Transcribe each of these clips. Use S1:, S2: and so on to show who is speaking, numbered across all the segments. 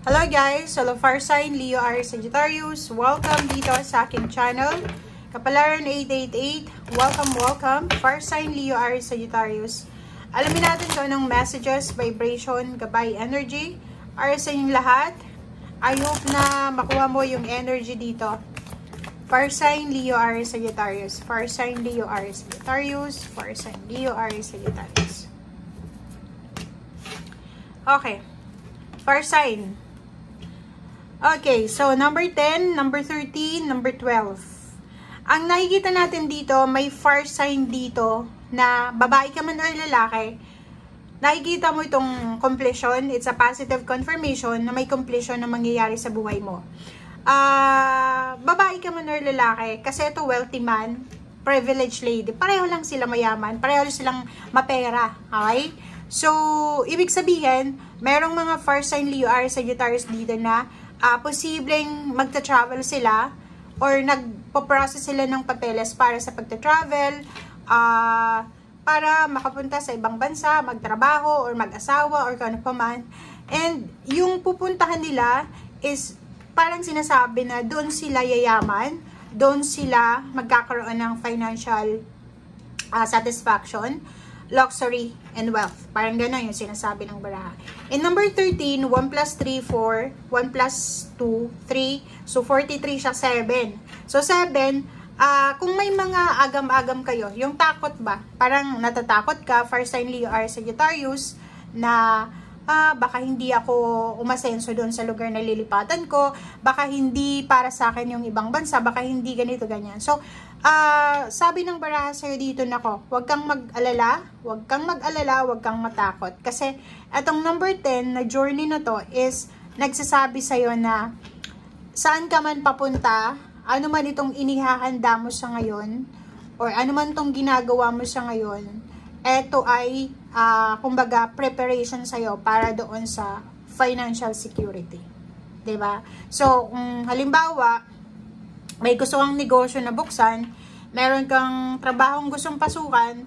S1: Hello guys! Hello Fire Sign, Leo, Aries, Sagittarius. Welcome dito sa aking channel. Kapalaran 888. Welcome. Fire Sign, Leo, Aries, Sagittarius. Alamin natin kung anong messages, vibration, gabay, energy. Aries sa inyong lahat. I hope na makuha mo yung energy dito. Fire Sign, Leo, Aries, Sagittarius. Fire Sign, Leo, Aries, Sagittarius. Fire Sign, Leo, Aries, Sagittarius. Okay. Fire Sign. Okay, so number 10, number 13, number 12. Ang nakikita natin dito, may fire sign dito na babae ka man or lalaki. Nakikita mo itong completion. It's a positive confirmation na may completion na mangyayari sa buhay mo. Babae ka man or lalaki, kasi ito wealthy man, privileged lady. Pareho lang sila mayaman, pareho silang mapera. Okay? So, ibig sabihin, merong mga fire sign Leo, Aries, Sagittarius dito na posibleng magta-travel sila or nagpo-process sila ng papeles para sa pagta-travel, para makapunta sa ibang bansa, magtrabaho or mag-asawa or kung ano pa man. And yung pupuntahan nila is parang sinasabi na doon sila yayaman, doon sila magkakaroon ng financial satisfaction, luxury, and wealth. Parang gano'n yung sinasabi ng baraha. In number 13, 1 plus 3, 4. 1 plus 2, 3. So, 43 siya, 7. So, 7, kung may mga agam-agam kayo, yung takot ba? Parang natatakot ka, Fire Sign Leo, Aries, Sagittarius, na baka hindi ako umasenso doon sa lugar na lilipatan ko, baka hindi para sa akin yung ibang bansa, baka hindi ganito, ganyan. So, sabi ng baraha sa'yo dito, nako, huwag kang mag-alala, huwag kang matakot. Kasi, etong number 10 na journey na to is nagsasabi sa'yo na saan ka man papunta, ano man itong inihahanda mo sa ngayon, or ano man itong ginagawa mo sa ngayon, eto ay, kumbaga, preparation sa'yo para doon sa financial security. 'Di ba? So, halimbawa, may gusto kang negosyo na buksan, meron kang trabahong gustong pasukan,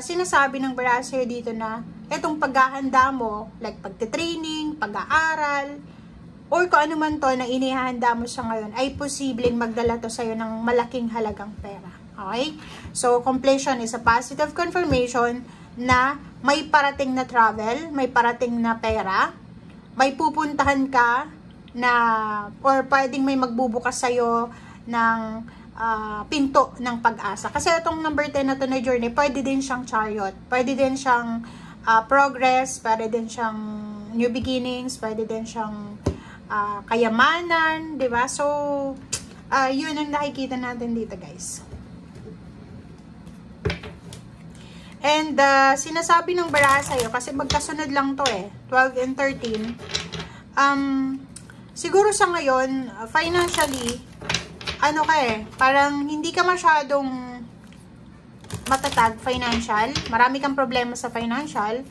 S1: sinasabi ng baraha sa'yo dito na etong paghahanda mo, like pagte-training, pag-aaral, or kung ano man to na inihahanda mo sa ngayon, ay posibleng magdala to sa'yo ng malaking halagang pera. Okay? So, completion is a positive confirmation na may parating na travel, may parating na pera, may pupuntahan ka na, or pwedeng may magbubukas sa'yo ng pinto ng pag-asa. Kasi itong number 10 na to na journey, pwede din siyang chariot, pwede din siyang progress, pwede din siyang new beginnings, pwede din siyang kayamanan, di ba? So, yun ang nakikita natin dito, guys. And sinasabi ng baraha sa'yo, kasi magkasunod lang to 12 and 13, siguro sa ngayon, financially, ano ka parang hindi ka masyadong matatag financial, marami kang problema sa financial,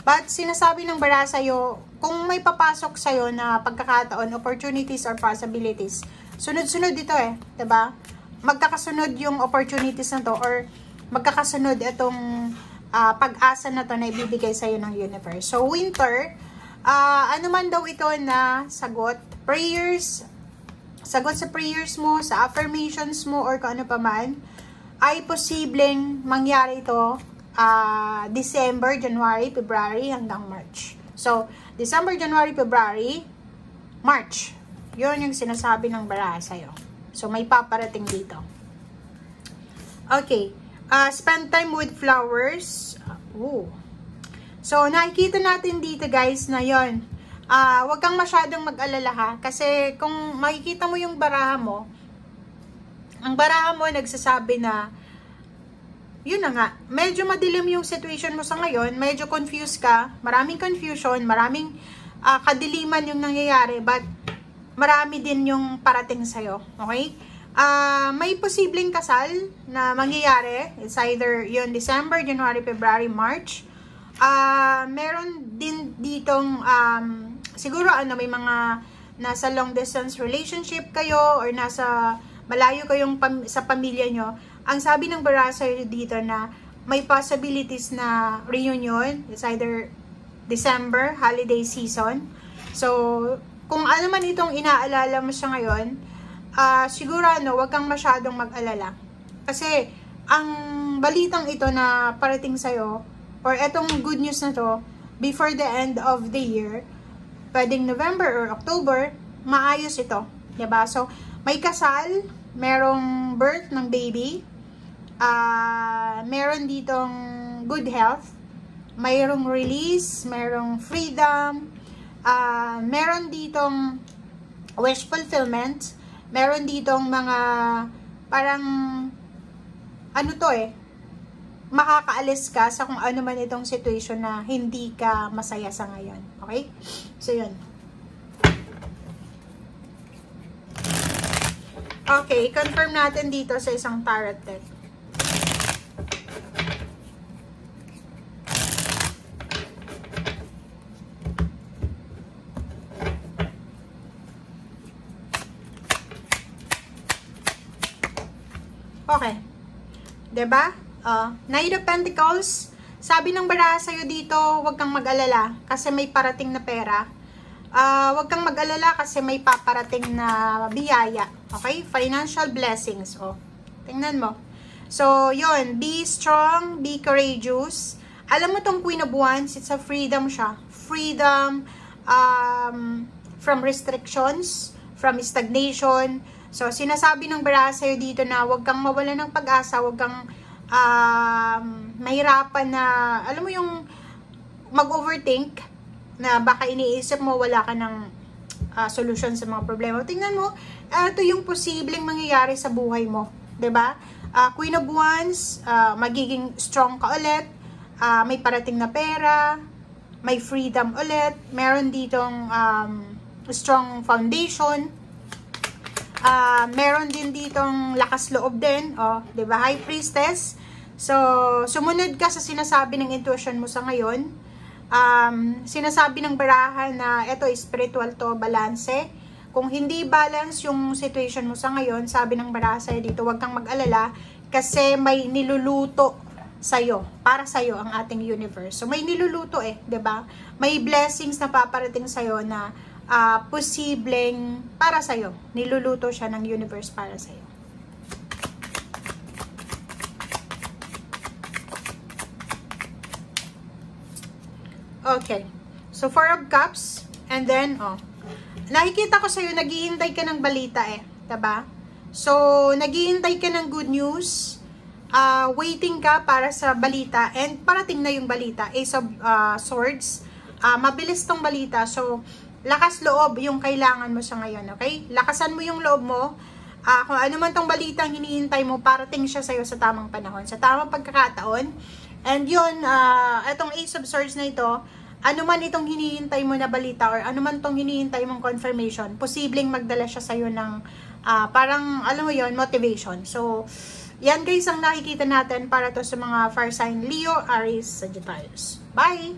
S1: but sinasabi ng baraha sa'yo, kung may papasok sa'yo na pagkakataon, opportunities or possibilities, sunod-sunod dito diba? Magkakasunod yung opportunities na to, or magkakasunod itong pag-asa na to na ibibigay sa'yo ng universe. So, winter, ano man daw ito na sagot, prayers, sagot sa prayers mo, sa affirmations mo, or kung ano pa man, ay posibleng mangyari ito December, January, February, hanggang March. So, December, January, February, March. Yun yung sinasabi ng baraha sa'yo. So, may paparating dito. Okay. Spend time with flowers. So, nakikita natin dito, guys, na yun. Huwag kang masyadong mag-alala ha. Kasi, kung makikita mo yung baraha mo, ang baraha mo nagsasabi na, yun na nga, medyo madilim yung situation mo sa ngayon, medyo confused ka, maraming confusion, maraming kadiliman yung nangyayari, but marami din yung parating sa'yo. Okay? May posibleng kasal na mangyayari. It's either yun December, January, February, March. Meron din ditong siguro may mga nasa long distance relationship kayo, or nasa malayo kayong sa pamilya nyo. Ang sabi ng baraha dito na may possibilities na reunion. It's either December, holiday season. So, kung ano man itong inaalala mo sa ngayon, siguro wag kang masyadong mag-alala. Kasi, ang balitang ito na parating sa'yo, or etong good news na to, before the end of the year, pwedeng November or October, maayos ito. Diba? So, may kasal, merong birth ng baby, meron ditong good health, mayroong release, merong freedom, meron ditong wish fulfillment, meron ditong mga parang makakaalis ka sa kung ano man itong situation na hindi ka masaya sa ngayon. Okay? So, yun. Okay, confirm natin dito sa isang tarot deck. Okay. Diba? Knight of Pentacles. Sabi ng baraha sa'yo dito, huwag kang mag-alala kasi may parating na pera. Huwag kang mag-alala kasi may paparating na biyaya. Okay? Financial blessings. Tingnan mo. So, yun. Be strong, be courageous. Alam mo tong Queen of Wands, it's a freedom siya. Freedom from restrictions, from stagnation. So, sinasabi ng baraha sa'yo dito na huwag kang mawala ng pag-asa, huwag kang mahirapan na, alam mo yung mag-overthink na baka iniisip mo wala ka ng solution sa mga problema. Tingnan mo, ito yung posibleng mangyayari sa buhay mo. 'Di ba? Queen of Wands, magiging strong ka ulit, may parating na pera, may freedom ulit, meron ditong strong foundation, meron din ditong lakas loob din, 'di ba? High Priestess. So, sumunod ka sa sinasabi ng intuition mo sa ngayon. Sinasabi ng baraha na ito spiritual to, balanse. Kung hindi balance yung situation mo sa ngayon, sabi ng baraha sa'yo dito, huwag kang mag-alala kasi may niluluto sa'yo, para sa'yo ang ating universe. So, may niluluto 'di ba? May blessings na paparating sa'yo na posibleng para sa'yo. Niluluto siya ng universe para sa'yo. Okay. So, 4 of Cups. And then, nakikita ko sa'yo, naghihintay ka ng balita diba? So, naghihintay ka ng good news. Waiting ka para sa balita. And parating na yung balita. Ace of Swords. Mabilis tong balita. So, lakas loob yung kailangan mo sa ngayon. Okay? Lakasan mo yung loob mo. Kung ano man tong balita ang hinihintay mo, parating siya sa'yo sa tamang panahon. Sa tamang pagkakataon. And yun, itong Ace of Swords na ito, ano man itong hinihintay mo na balita or ano man itong hinihintay mong confirmation, posibleng magdala siya sa'yo ng parang, alam mo yun, motivation. So, yan guys ang nakikita natin para to sa mga fire sign Leo, Aries, Sagittarius. Bye!